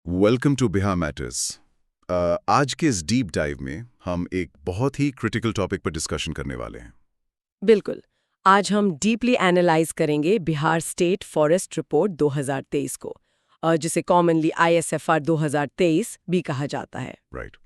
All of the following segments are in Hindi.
Welcome to Bihar matters. आज के इस डीप डाइव में हम एक बहुत ही क्रिटिकल टॉपिक पर डिस्कशन करने वाले हैं। बिल्कुल। आज हम डीपली एनालाइज करेंगे बिहार स्टेट फॉरेस्ट रिपोर्ट 2023 को, जिसे कॉमनली ISFR 2023 भी कहा जाता है। राइट।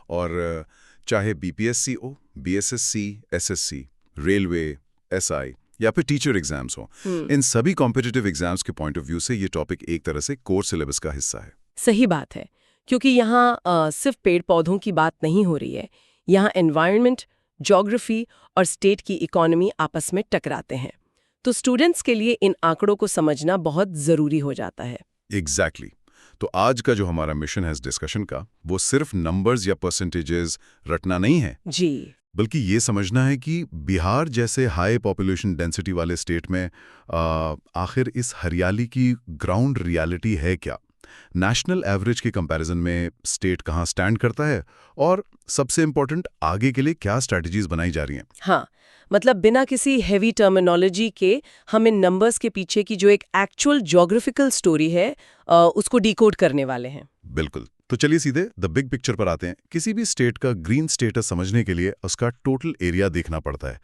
और चाहे BPSC हो, BSSC, SSC, रेलवे, SI या फिर टीचर एग्जाम्स हो, इन सभी कॉम्पिटिटिव एग्जाम्स के पॉइंट ऑफ व्यू से ये टॉपिक एक तरह से कोर सिलेबस का हिस्सा है। सही बात है, क्योंकि यहाँ सिर्फ पेड़ पौधों की बात नहीं हो रही है। यहाँ एनवायरनमेंट, ज्योग्राफी और स्टेट की इकोनॉमी आपस में टकराते हैं। तो स्टूडेंट्स के लिए इन आंकड़ों को समझना बहुत ज़रूरी हो जाता है। एग्जैक्टली। तो आज का जो हमारा मिशन है इस डिस्कशन का, वो सिर्फ नंबर्स या परसेंटेजेस रटना नहीं है जी, बल्कि ये समझना है कि बिहार जैसे हाई पॉपुलेशन डेंसिटी वाले स्टेट में आखिर इस हरियाली की ग्राउंड रियलिटी है क्या, नेशनल एवरेज के कंपैरिजन में स्टेट कहाँ स्टैंड करता है, और सबसे इम्पोर्टेंट आगे के लिए क्या स्ट्रैटेजीज बनाई जा रही हैं। हाँ, मतलब बिना किसी हेवी टर्मिनोलॉजी के हम इन नंबर्स के पीछे की जो एक एक्चुअल ज्योग्राफिकल स्टोरी है उसको डिकोड करने वाले हैं। बिल्कुल। तो चलिए सीधे द बिग पिक्चर पर आते हैं। किसी भी स्टेट का ग्रीन स्टेटस समझने के लिए उसका टोटल एरिया देखना पड़ता है।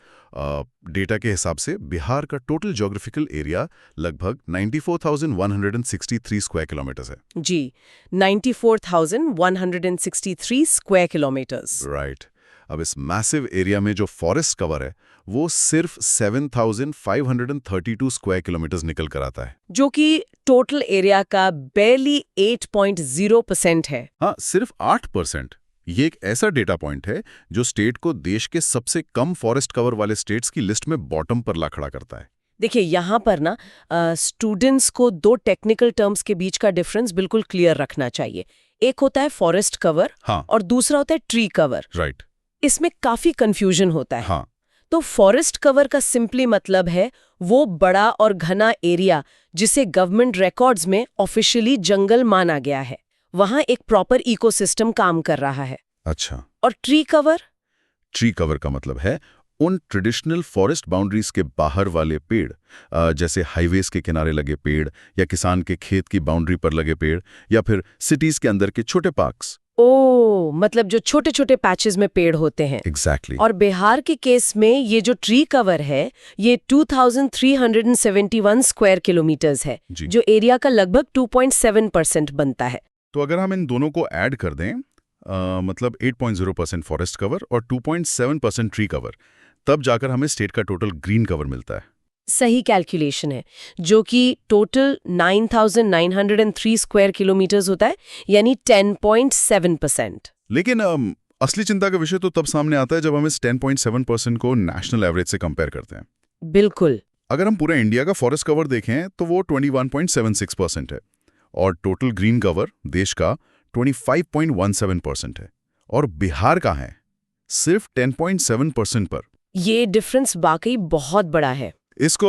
डेटा के हिसाब से बिहार का टोटल ज्योग्राफिकल एरिया लगभग 94,163 स्क्वायर किलोमीटर्स है। जी, 94,163 स्क्वायर किलोमीटर्स। राइट। अब इस मैसिव एरिया में जो फॉरेस्ट कवर है वो सिर्फ 7,532 स्क्वायर किलोमीटर्स निकल कर आता है, जो कि टोटल एरिया का बेरली 8.0% है। हाँ, सिर्फ 8%। ये एक ऐसा डेटा पॉइंट है जो स्टेट को देश के सबसे कम फॉरेस्ट कवर वाले स्टेट्स की लिस्ट में बॉटम पर ला खड़ा करता है। देखिए, यहाँ पर ना स्टूडेंट्स को दो टेक्निकल टर्म्स के बीच का डिफरेंस बिल्कुल क्लियर रखना चाहिए। एक होता है फॉरेस्ट कवर, हाँ, और दूसरा होता है ट्री कवर। राइट। इसमें काफी कंफ्यूजन होता है। हाँ, तो फॉरेस्ट कवर का सिंपली मतलब है वो बड़ा और घना एरिया जिसे गवर्नमेंट रिकॉर्ड्स में ऑफिशियली जंगल माना गया है। वहां एक प्रॉपर इकोसिस्टम काम कर रहा है। अच्छा। और ट्री कवर? ट्री कवर का मतलब है उन ट्रेडिशनल फॉरेस्ट बाउंड्रीज के बाहर वाले पेड़, जैसे हाईवेज के किनारे लगे पेड़, या किसान के खेत की बाउंड्री पर लगे पेड़, या फिर सिटीज के अंदर के छोटे पार्क्स। ओ, मतलब जो छोटे छोटे पैचेस में पेड़ होते हैं। एग्जैक्टली। और बिहार के केस में ये जो ट्री कवर है ये 2371 स्क्वायर किलोमीटर्स है, जो एरिया का लगभग 2.7% बनता है। तो अगर हम इन दोनों को ऐड कर दें, मतलब 8.0% फॉरेस्ट कवर और 2.7% ट्री कवर, तब जाकर हमें स्टेट का टोटल ग्रीन कवर मिलता है। सही कैलकुलेशन है, जो कि टोटल 9,903 स्क्वायर किलोमीटर्स होता है, यानी 10.7%। लेकिन असली चिंता का विषय तो तब सामने आता है जब हम इस 10.7% को नेशनल एवरेज से कंपेयर करते हैं। बिल्कुल। अगर हम पूरा इंडिया का फॉरेस्ट कवर देखें तो वो 21.76% है, और टोटल ग्रीन कवर देश का 25.17% है, और बिहार का है सिर्फ 10.7% पर। ये डिफरेंस वाकई बहुत बड़ा है। इसको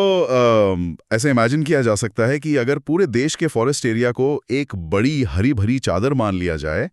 ऐसे इमेजिन किया जा सकता है कि अगर पूरे देश के फॉरेस्ट एरिया को एक बड़ी हरी भरी चादर मान लिया जाए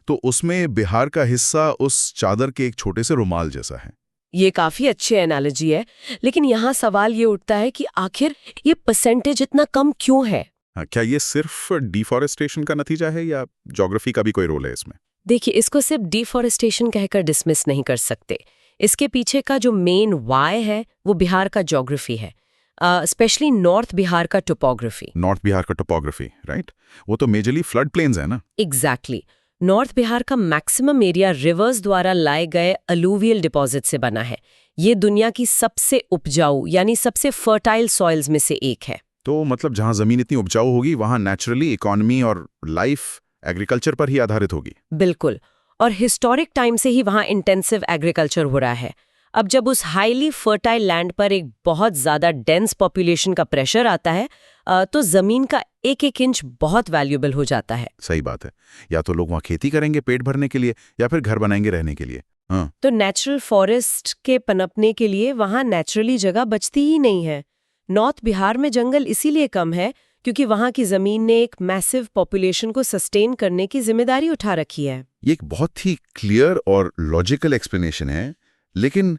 तो उसमें बिहार का हिस्सा उस चादर के एक छोटे से रुमाल जैसा है। ये काफी अच्छी एनालॉजी है, लेकिन यहाँ सवाल ये उठता है कि आखिर ये परसेंटेज इतना कम क्यों है? क्या ये सिर्फ डिफॉरेस्टेशन का नतीजा है या ज्योग्राफी का भी कोई रोल है इसमें? देखिए, इसको सिर्फ डिफॉरेस्टेशन कहकर डिसमिस नहीं कर सकते। इसके पीछे का जो मेन वाई है वो बिहार का ज्योग्राफी है, स्पेशली नॉर्थ बिहार का टोपोग्राफी। नॉर्थ बिहार का टोपोग्राफी, राइट। वो तो मेजरली फ्लड प्लेन्स है ना। एग्जैक्टली। नॉर्थ बिहार का मैक्सिमम एरिया रिवर्स द्वारा लाए गए अलूवियल डिपॉजिट से बना है। ये दुनिया की सबसे उपजाऊ यानी सबसे फर्टाइल सॉइल्स में से एक है। तो मतलब जहां जमीन इतनी उपजाऊ होगी वहां नेचुरली इकोनॉमी और लाइफ एग्रीकल्चर पर ही आधारित होगी। बिल्कुल। और हिस्टोरिक टाइम से ही वहां इंटेंसिव एग्रीकल्चर हो रहा है। अब जब उस हाईली फर्टाइल लैंड पर एक बहुत ज्यादा डेंस पॉपुलेशन का प्रेशर आता है, तो जमीन का एक एक इंच बहुत वैल्यूएबल हो जाता है। सही बात है। या तो लोग वहाँ खेती करेंगे पेट भरने के लिए, या फिर घर बनाएंगे रहने के लिए। हाँ। तो नेचुरल फॉरेस्ट के पनपने के लिए वहां नेचुरली जगह बचती ही नहीं है। नॉर्थ बिहार में जंगल इसीलिए कम है क्योंकि वहां की जमीन ने एक मैसिव पॉपुलेशन को सस्टेन करने की जिम्मेदारी उठा रखी है। ये एक बहुत ही क्लियर और लॉजिकल एक्सप्लेनेशन है, लेकिन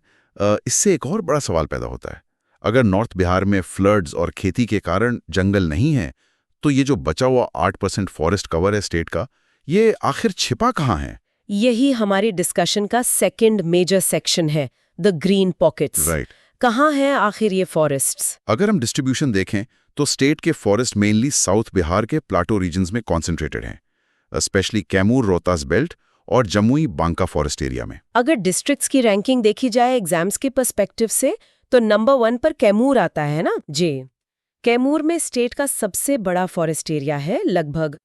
इससे एक और बड़ा सवाल पैदा होता है। अगर नॉर्थ बिहार में फ्लड्स और खेती के कारण जंगल नहीं है, तो ये जो बचा हुआ 8% फॉरेस्ट कवर है स्टेट का, ये आखिर छिपा कहाँ है? यही हमारी डिस्कशन का सेकंड मेजर सेक्शन है, द ग्रीन पॉकेट्स। राइट। कहाँ हैं आखिर ये फॉरेस्ट्स? अगर हम डिस्ट्रीब्यूशन देखें तो स्टेट के फॉरेस्ट मेनली साउथ बिहार के प्लाटो रीजन्स में कॉन्सेंट्रेटेड हैं, स्पेशली कैमूर रोहतास बेल्ट और जमुई बांका फॉरेस्ट एरिया में। अगर डिस्ट्रिक्ट्स की रैंकिंग देखी जाए एग्जाम्स के पर्सपेक्टिव से तो नंबर 1 पर कैमूर आता है ना जी। कैमूर में स्टेट का सबसे बड़ा फॉरेस्ट एरिया है, लगभग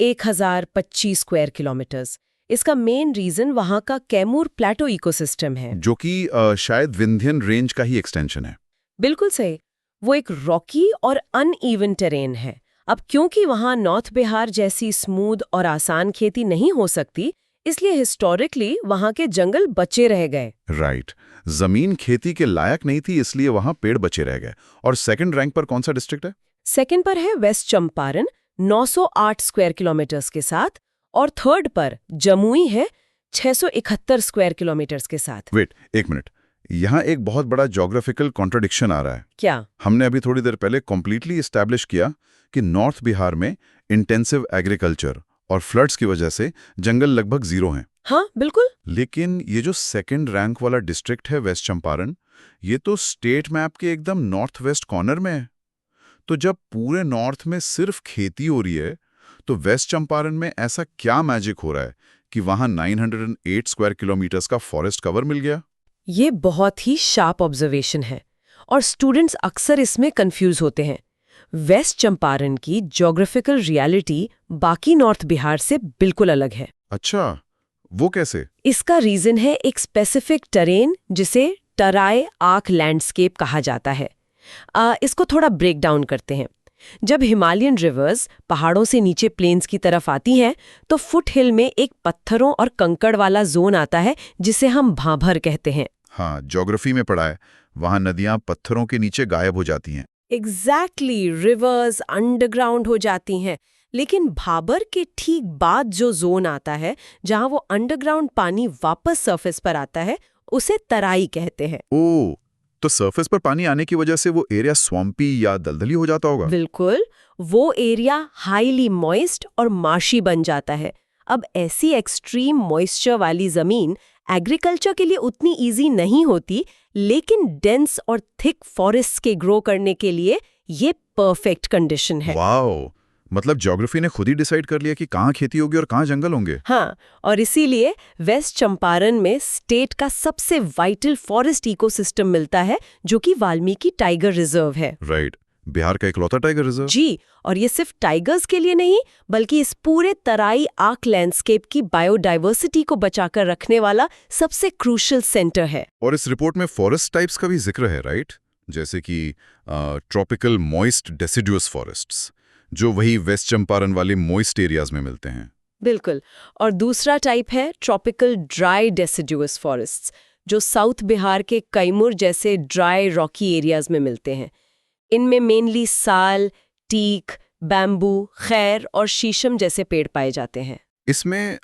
1025 स्क्वायर किलोमीटर्स। इसका मेन रीजन वहाँ का कैमूर प्लेटो इकोसिस्टम है, जो कि शायद विंध्यन रेंज का ही एक्सटेंशन है। बिल्कुल सही। वो एक रॉकी और अनइवन टेरेन है। अब क्योंकि वहाँ नॉर्थ बिहार जैसी स्मूथ और आसान खेती नहीं हो सकती, इसलिए हिस्टोरिकली वहाँ के जंगल बचे रह गए। राइट। जमीन खेती के लायक नहीं थी, इसलिए वहां पेड़ बचे रह गए। और सेकंड रैंक पर कौन सा डिस्ट्रिक्ट है? सेकंड पर है वेस्ट चंपारण 908 स्क्वायर किलोमीटर्स के साथ, और थर्ड पर जमुई है 671 स्क्वायर किलोमीटर्स के साथ। वेट, एक मिनट, यहाँ एक बहुत बड़ा ज्योग्राफिकल कॉन्ट्रडिक्शन आ रहा है। क्या? हमने अभी थोड़ी देर पहले कम्प्लीटली एस्टैब्लिश किया कि नॉर्थ बिहार में इंटेंसिव एग्रीकल्चर और फ्लड्स की वजह से जंगल लगभग 0 हैं। हाँ बिल्कुल। लेकिन ये जो सेकंड रैंक वाला डिस्ट्रिक्ट है वेस्ट चंपारण, ये तो स्टेट मैप के एकदम नॉर्थ वेस्ट कॉर्नर में है। तो जब पूरे नॉर्थ में सिर्फ खेती हो रही है, तो वेस्ट चंपारण में ऐसा क्या मैजिक हो रहा है कि वहां 908 स्क्वायर किलोमीटर्स का फॉरेस्ट कवर मिल गया? ये बहुत ही शार्प ऑब्जर्वेशन है और स्टूडेंट्स अक्सर इसमें कंफ्यूज होते हैं। वेस्ट चंपारण की ज्योग्राफिकल रियलिटी बाकी नॉर्थ बिहार से बिल्कुल अलग है। अच्छा, वो कैसे? इसका रीजन है एक स्पेसिफिक टेरेन जिसे टराई आर्क लैंडस्केप कहा जाता है। इसको थोड़ा ब्रेक डाउन करते हैं। जब हिमालयन रिवर्स पहाड़ों से नीचे प्लेन्स की तरफ आती हैं, तो फुट हिल में एक पत्थरों और कंकड़ वाला जोन आता है जिसे हम भाभर कहते हैं। हाँ, ज्योग्राफी में पढ़ा है। वहां नदियां पत्थरों के नीचे गायब हो जाती हैं। एग्जैक्टली, रिवर्स अंडरग्राउंड हो जाती हैं। लेकिन भाबर के ठीक बाद जो जोन आता है जहां वो अंडरग्राउंड पानी वापस सरफेस पर आता है, उसे तराई कहते हैं। ओह, तो सरफेस पर पानी आने की वजह से वो एरिया स्वम्पी या दलदली हो जाता होगा? बिल्कुल, वो एरिया हाईली मॉइस्ट और मार्शी बन जाता है। अब ऐसी एक्सट्रीम मॉइस्चर वाली जमीन एग्रीकल्चर के लिए उतनी इजी नहीं होती, लेकिन डेंस और थिक फॉरेस्ट के ग्रो करने के लिए ये परफेक्ट कंडीशन है। वाओ, मतलब ज्योग्राफी ने खुद ही डिसाइड कर लिया कि कहाँ खेती होगी और कहाँ जंगल होंगे। हाँ, और इसीलिए वेस्ट चंपारण में स्टेट का सबसे वाइटल फॉरेस्ट इकोसिस्टम मिलता है, जो कि वाल्मीकि टाइगर रिजर्व है। राइट, बिहार का इकलौता टाइगर रिजर्व। जी, और ये सिर्फ टाइगर्स के लिए नहीं, बल्कि इस पूरे तराई आर्क लैंडस्केप की बायोडाइवर्सिटी को बचाकर रखने वाला सबसे क्रूशियल सेंटर है। और इस रिपोर्ट में फॉरेस्ट टाइप्स का भी जिक्र है, राइट? जैसे कि ट्रॉपिकल मॉइस्ट डेसिडुअस फॉरेस्ट्स, जो वही वेस्ट चंपारण वाले मॉइस्ट एरियाज में मिलते हैं। बिल्कुल, और दूसरा टाइप है ट्रॉपिकल ड्राई डेसिडुअस फॉरेस्ट्स, जो साउथ बिहार के कैमूर जैसे ड्राई रॉकी एरियाज में मिलते हैं। इनमें मेनली साल, टीक, बैम्बू, खैर और शीशम जैसे पेड़ पाए जाते हैं। इसमें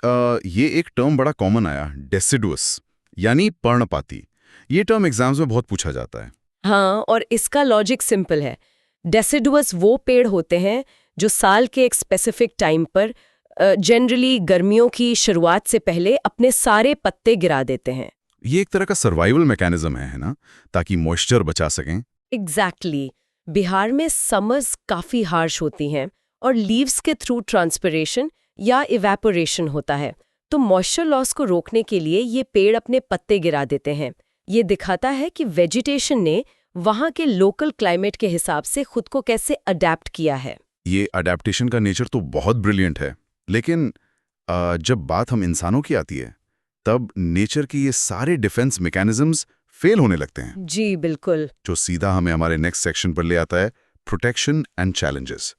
ये एक टर्म बड़ा कॉमन आया, डेसिडुअस, यानी पर्णपाती। ये टर्म एग्जाम्स में बहुत पूछा जाता है। हाँ, और इसका लॉजिक सिंपल है। डेसिडुअस वो पेड़ होते हैं जो साल के एक स्पेसिफिक टाइम पर, जनरली गर्मियों की शुरुआत से पहले, अपने सारे पत्ते गिरा देते हैं। ये एक तरह का सर्वाइवल मैकेनिज्म है ना, ताकि मॉइस्चर बचा सकें। एग्जैक्टली। बिहार में समर्स काफी हार्श होती हैं और लीव्स के थ्रू ट्रांसपिरेशन या इवेपोरेशन होता है, तो मॉइस्चर लॉस को रोकने के लिए ये पेड़ अपने पत्ते गिरा देते हैं। ये दिखाता है कि वेजिटेशन ने वहाँ के लोकल क्लाइमेट के हिसाब से खुद को कैसे अडेप्ट किया है। ये अडेप्टेशन का नेचर तो बहुत ब्रिलियंट है, लेकिन जब बात हम इंसानों की आती है, तब नेचर की ये सारे डिफेंस मैकेनिज्म्स फेल होने लगते हैं। जी बिल्कुल। जो सीधा हमें हमारे नेक्स्ट सेक्शन पर ले आता है, प्रोटेक्शन एंड चैलेंजेस।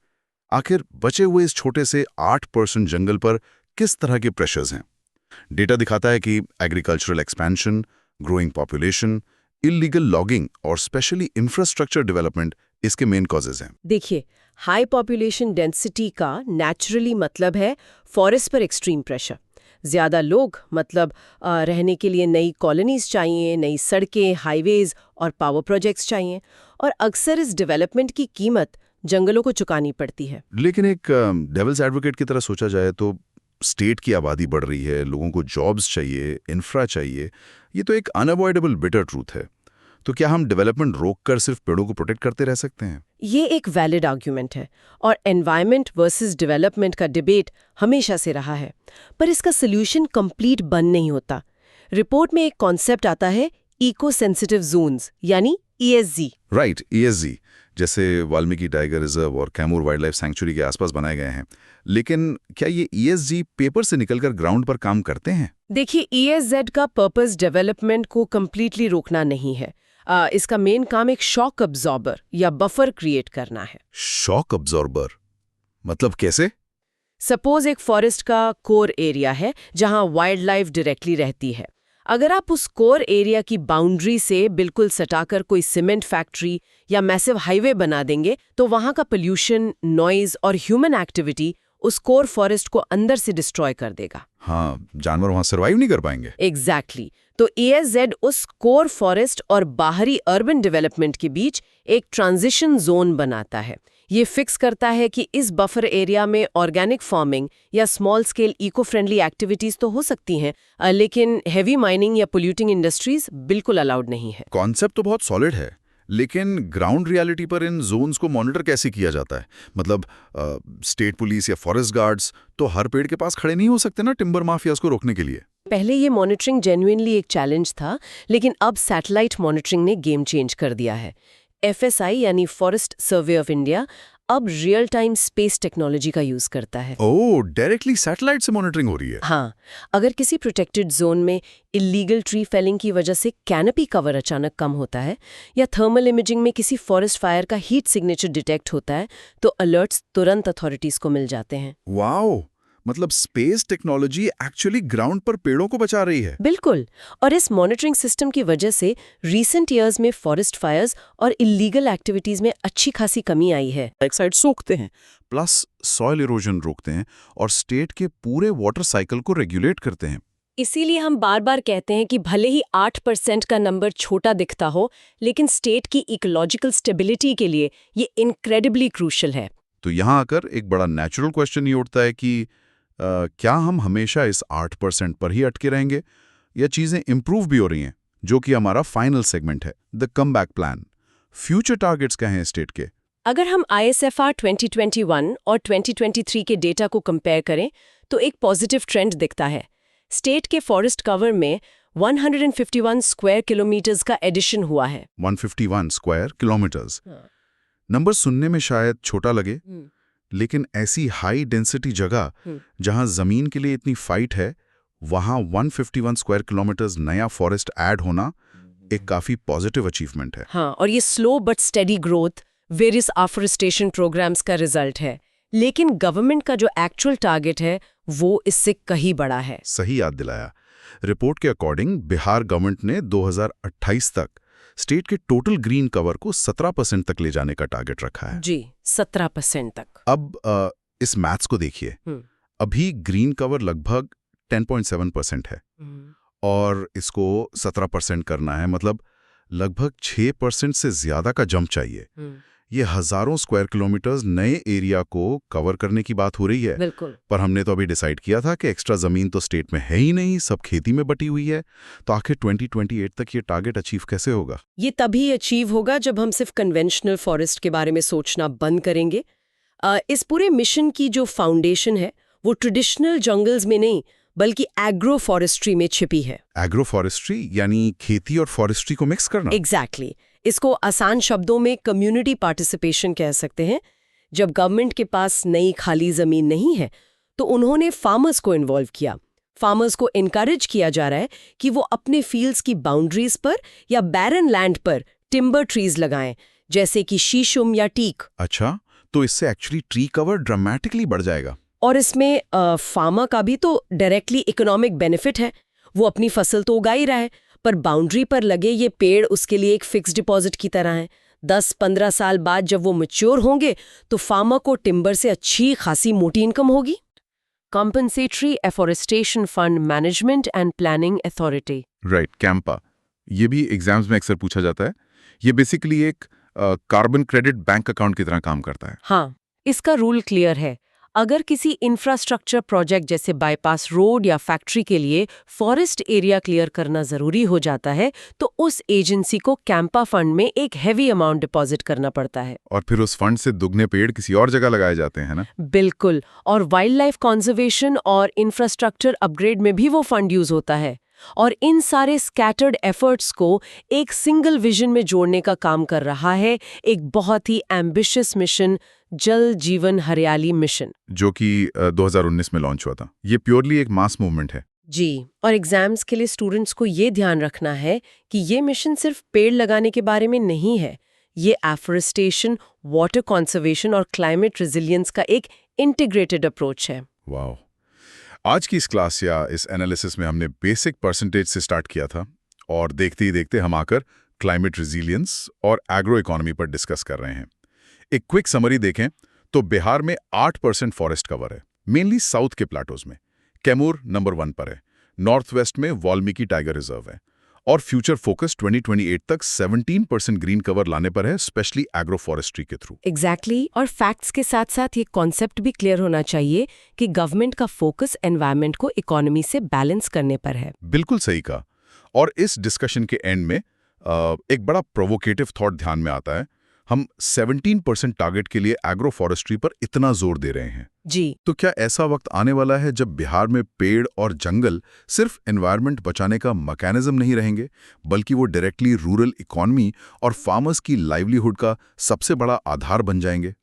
आखिर बचे हुए इस छोटे से 8% जंगल पर किस तरह के प्रेशर्स हैं? डेटा दिखाता है कि agricultural expansion, growing population, illegal logging और स्पेशली इंफ्रास्ट्रक्चर डेवलपमेंट इसके मेन कॉजेज हैं। देखिए, हाई पॉपुलेशन डेंसिटी का नेचुरली मतलब है फॉरेस्ट पर एक्सट्रीम प्रेशर। ज़्यादा लोग मतलब रहने के लिए नई कॉलोनीज चाहिए, नई सड़कें, हाईवेज और पावर प्रोजेक्ट्स चाहिए। और अक्सर इस डेवलपमेंट की कीमत जंगलों को चुकानी पड़ती है। लेकिन एक डेविल्स एडवोकेट की तरह सोचा जाए तो स्टेट की आबादी बढ़ रही है, लोगों को जॉब्स चाहिए, इंफ्रा चाहिए, ये तो एक अनअवॉइडेबल बिटर ट्रूथ है। तो क्या हम डेवलपमेंट रोककर सिर्फ पेड़ों को प्रोटेक्ट करते रह सकते हैं? ये एक वैलिड आर्ग्यूमेंट है और एनवायरनमेंट वर्सेस डेवलपमेंट का डिबेट हमेशा से रहा है, पर इसका सोल्यूशन कंप्लीट बन नहीं होता। रिपोर्ट में एक कॉन्सेप्ट आता है इको सेंसिटिव जोन्स यानी ESZ। राइट, ESZ, जैसे वाल्मीकि टाइगर रिजर्व और कैमूर वाइल्ड लाइफ सैंक्चुरी के आसपास बनाए गए हैं। लेकिन क्या ये ESZ पेपर से निकलकर ग्राउंड पर काम करते हैं? देखिए, ESZ का पर्पस डेवलपमेंट को कंप्लीटली रोकना नहीं है। इसका मेन काम एक शॉक अब्जॉर्बर या बफर क्रिएट करना है। शॉक अब्जॉर्बर मतलब कैसे? सपोज एक फॉरेस्ट का कोर एरिया है जहां वाइल्ड लाइफ डायरेक्टली रहती है। अगर आप उस कोर एरिया की बाउंड्री से बिल्कुल सटाकर कोई सीमेंट फैक्ट्री या मैसिव हाईवे बना देंगे तो वहां का पोल्यूशन, नॉइज और ह्यूमन एक्टिविटी उस कोर फॉरेस्ट को अंदर से डिस्ट्रॉय कर देगा। हाँ, जानवर वहां सर्वाइव नहीं कर पाएंगे। एग्जैक्टली। तो ESZ उस कोर फॉरेस्ट और बाहरी अर्बन डेवलपमेंट के बीच एक ट्रांजिशन जोन बनाता है। ये फिक्स करता है कि इस बफर एरिया में ऑर्गेनिक फार्मिंग या small scale eco friendly activities तो हो सकती हैं, लेकिन हेवी माइनिंग या पोल्यूटिंग इंडस्ट्रीज बिल्कुल अलाउड नहीं है। कॉन्सेप्ट तो बहुत सॉलिड है, लेकिन ग्राउंड रियलिटी पर इन जोन्स को मॉनिटर कैसे किया जाता है? मतलब स्टेट पुलिस या फॉरेस्ट गार्ड्स तो हर पेड़ के पास खड़े नहीं हो सकते ना टिम्बर माफियाज को रोकने के लिए। पहले ये मॉनिटरिंग जेन्युइनली एक चैलेंज था, लेकिन अब सैटेलाइट मॉनिटरिंग ने गेम चेंज कर दिया है। FSI यानी फॉरेस्ट सर्वे ऑफ इंडिया अब रियल टाइम स्पेस टेक्नोलॉजी का यूज करता है। ओह, डायरेक्टली सैटेलाइट से मॉनिटरिंग हो रही है? हाँ, अगर किसी प्रोटेक्टेड जोन में इलीगल ट्री फेलिंग की वजह से कैनपी कवर अचानक कम होता है या थर्मल इमेजिंग में किसी फॉरेस्ट फायर का हीट सिग्नेचर डिटेक्ट होता है तो अलर्ट्स तुरंत अथॉरिटीज को मिल जाते हैं। वाओ, मतलब स्पेस टेक्नोलॉजी एक्चुअली ग्राउंड पर पेड़ों को बचा रही है। बिल्कुल, और इस मॉनिटरिंग सिस्टम की वजह से रीसेंट ईयर्स में फॉरेस्ट फायर्स और इलीगल एक्टिविटीज में अच्छी खासी कमी आई है। एक्साइड सोखते हैं, प्लस सॉइल इरोजन रोकते हैं और स्टेट के पूरे वाटर साइकिल को रेगुलेट करते हैं। इसीलिए हम बार बार कहते हैं कि भले ही 8% का नंबर छोटा दिखता हो, लेकिन स्टेट की इकोलॉजिकल स्टेबिलिटी के लिए ये इनक्रेडिबली क्रूशल है। तो यहाँ आकर एक बड़ा नेचुरल क्वेश्चन ये उठता है कि क्या हम हमेशा इस 8% पर ही अटके रहेंगे या चीजें इंप्रूव भी हो रही हैं, जो कि हमारा फाइनल सेगमेंट है, the comeback plan. Future targets क्या हैं स्टेट के? अगर हम ISFR 2021 और 2023 के डेटा को कंपेयर करें तो एक पॉजिटिव ट्रेंड दिखता है। स्टेट के फॉरेस्ट कवर में 151 स्क्वायर किलोमीटर्स का एडिशन हुआ है। 151 स्क्वायर किलोमीटर्स। नंबर सुनने में शायद छोटा लगे, लेकिन ऐसी हाई डेंसिटी जगह जहां जमीन के लिए इतनी फाइट है, वहां 151 स्क्वायर किलोमीटर्स नया फॉरेस्ट ऐड होना एक काफी पॉजिटिव अचीवमेंट है। हाँ, और ये slow but steady growth various afforestation programmes का रिजल्ट है। लेकिन गवर्नमेंट का जो एक्चुअल टारगेट है वो इससे कहीं बड़ा है। सही याद दिलाया। रिपोर्ट के अकॉर्डिंग बिहार गवर्नमेंट ने 2028 तक स्टेट के टोटल ग्रीन कवर को 17% तक ले जाने का टारगेट रखा है। जी, 17% तक। अब इस मैथ्स को देखिए, अभी ग्रीन कवर लगभग 10.7% है और इसको 17% करना है, मतलब लगभग 6% से ज्यादा का जंप चाहिए। ये हजारों स्क्वायर किलोमीटर्स नए एरिया को कवर करने की बात हो रही है। बिल्कुल। पर हमने तो अभी डिसाइड किया था कि एक्स्ट्रा जमीन तो स्टेट में है ही नहीं, सब खेती में बटी हुई है। तो आखिर 2028 तक ये टारगेट अचीव कैसे होगा? ये तभी अचीव होगा जब हम सिर्फ कन्वेंशनल फॉरेस्ट के बारे में सोचना बंद करेंगे। इस पूरे मिशन की जो फाउंडेशन है वो ट्रेडिशनल जंगल्स में नहीं बल्कि एग्रो फॉरेस्ट्री में छिपी है। एग्रो फॉरेस्ट्री यानी खेती और फॉरेस्ट्री को मिक्स करना? एग्जैक्टली। इसको आसान शब्दों में कम्युनिटी पार्टिसिपेशन कह सकते हैं। जब गवर्नमेंट के पास नई खाली जमीन नहीं है तो उन्होंने फार्मर्स को इन्वॉल्व किया। फार्मर्स को इनकरेज किया जा रहा है कि वो अपने फील्ड्स की बाउंड्रीज पर या बैरन लैंड पर टिम्बर ट्रीज लगाएं, जैसे कि शीशम या टीक। अच्छा, तो इससे एक्चुअली ट्री कवर ड्रामेटिकली बढ़ जाएगा। और इसमें फार्मर का भी तो डायरेक्टली इकोनॉमिक बेनिफिट है। वो अपनी फसल तो उगा ही रहा है, पर बाउंड्री पर लगे ये पेड़ उसके लिए एक फिक्स डिपॉजिट की तरह है। 10-15 साल बाद जब वो मैच्योर होंगे तो फार्मर को टिम्बर से अच्छी खासी मोटी इनकम होगी। Compensatory afforestation fund management and planning authority, right, Campa. ये भी एग्जाम्स में अक्सर पूछा जाता है। ये बेसिकली एक कार्बन क्रेडिट बैंक अकाउंट की तरह काम करता है। हाँ, इसका रूल क्लियर है। अगर किसी इंफ्रास्ट्रक्चर प्रोजेक्ट जैसे बाईपास रोड या फैक्ट्री के लिए फॉरेस्ट एरिया क्लियर करना जरूरी हो जाता है, तो उस एजेंसी को कैंपा फंड में एक हैवी अमाउंट डिपॉजिट करना पड़ता है। और फिर उस फंड से दुगने पेड़ किसी और जगह लगाए जाते हैं ना? बिल्कुल, और वाइल्ड लाइफ कंजर्वेशन और इंफ्रास्ट्रक्चर अपग्रेड में भी वो फंड यूज होता है। और इन सारे स्कैटर्ड एफर्ट्स को एक सिंगल विजन में जोड़ने का काम कर रहा है एक बहुत ही एम्बिशियस मिशन, जल जीवन हरियाली मिशन, जो कि 2019 में लॉन्च हुआ था। ये प्योरली एक मास मूवमेंट है। जी। और एग्जाम्स के लिए स्टूडेंट्स को ये ध्यान रखना है कि ये मिशन सिर्फ पेड़ लगाने के बारे में नहीं है। ये एफोरेस्टेशन, वाटर कंजर्वेशन और क्लाइमेट रेजिलियंस का एक इंटीग्रेटेड अप्रोच है। वाह। आज की इस क्लास या इस एनालिसिस में हमने बेसिक परसेंटेज से स्टार्ट किया था और देखते ही देखते हम आकर क्लाइमेट रेजिलियंस और एग्रो इकोनॉमी पर डिस्कस कर रहे हैं। एक क्विक समरी देखें तो बिहार में 8% फॉरेस्ट कवर है, मेनली साउथ के प्लाटोज में। कैमूर नंबर 1 पर है। नॉर्थ वेस्ट में वाल्मीकि टाइगर रिजर्व है। और फ्यूचर फोकस 2028 तक 17% ग्रीन कवर लाने पर है, स्पेशली एग्रो फॉरेस्ट्री के थ्रू। एग्जैक्टली। और फैक्ट्स के साथ साथ ये कॉन्सेप्ट भी क्लियर होना चाहिए कि गवर्नमेंट का फोकस एनवायरनमेंट को इकोनॉमी से बैलेंस करने पर है। बिल्कुल सही कहा। और इस डिस्कशन के एंड में एक बड़ा प्रोवोकेटिव थॉट ध्यान में आता है। हम 17% टारगेट के लिए एग्रो फॉरेस्ट्री पर इतना जोर दे रहे हैं जी। तो क्या ऐसा वक्त आने वाला है जब बिहार में पेड़ और जंगल सिर्फ एनवायरनमेंट बचाने का मैकेनिज्म नहीं रहेंगे, बल्कि वो डायरेक्टली रूरल इकोनॉमी और फार्मर्स की लाइवलीहुड का सबसे बड़ा आधार बन जाएंगे?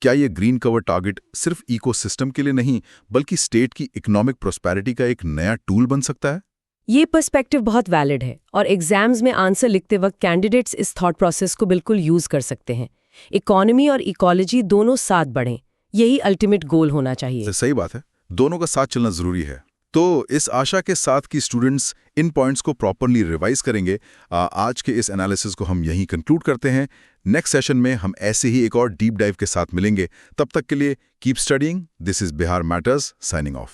क्या ये ग्रीन कवर टारगेट सिर्फ इकोसिस्टम के लिए नहीं, बल्कि स्टेट की इकोनॉमिक प्रोस्पेरिटी का एक नया टूल बन सकता है? ये पर्सपेक्टिव बहुत वैलिड है और एग्जाम्स में आंसर लिखते वक्त कैंडिडेट्स इस थॉट प्रोसेस को बिल्कुल यूज कर सकते हैं। इकोनॉमी और इकोलॉजी दोनों साथ बढ़ें, यही अल्टीमेट गोल होना चाहिए। सही बात है, दोनों का साथ चलना जरूरी है। तो इस आशा के साथ कि स्टूडेंट्स इन पॉइंट्स को प्रॉपरली रिवाइज करेंगे, आज के इस एनालिसिस को हम यहीं कंक्लूड करते हैं। नेक्स्ट सेशन में हम ऐसे ही एक और डीप डाइव के साथ मिलेंगे। तब तक के लिए keep studying. This is Bihar matters signing off.